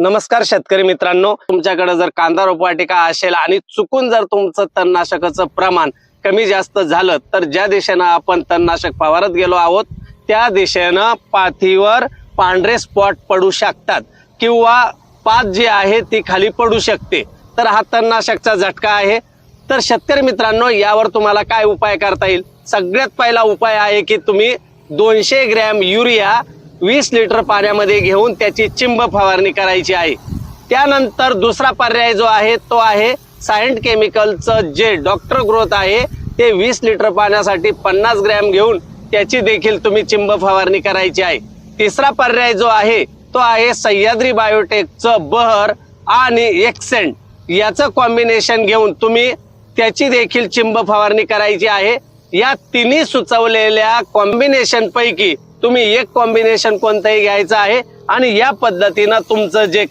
नमस्कार शेतकरी मित्रांनो, तुमच्याकडे जर कांदा रोपवाटिका असेल आणि चुकून जर तुमचं तणनाशकाचं प्रमाण कमी जास्त झालं तर ज्या दिशेनं आपण तणनाशक फवारत गेलो आहोत त्या दिशेनं पातीवर पांढरे स्पॉट पडू शकतात किंवा पात जी आहे ती खाली पडू शकते। तर हा तणनाशकचा झटका आहे। तर शेतकरी मित्रांनो, यावर तुम्हाला काय उपाय करता येईल? सगळ्यात पहिला उपाय आहे की तुम्ही 200 ग्रॅम युरिया 20 लिटर पाण्यामध्ये घेऊन त्याची चिंब फवारणी करायची आहे। त्यानंतर दुसरा पर्याय जो आहे तो आहे सायंट केमिकलचं जे डॉक्टर ग्रोथ आहे ते 20 लिटर पाण्यासाठी 50 ग्रॅम घेऊन त्याची देखील तुम्ही चिंब फवारणी करायची आहे। तिसरा पर्याय जो आहे तो आहे सह्याद्री बायोटेकचं बहर आणि एक्सेंट याचं कॉम्बिनेशन घेऊन तुम्ही त्याची देखील चिंब फवारणी करायची आहे। या तिन्ही सुचवलेल्या कॉम्बिनेशन पैकी तुम्ही एक कॉम्बिनेशन कोणतंही घ्यायचं आहे आणि या पद्धतीनं तुमचं जे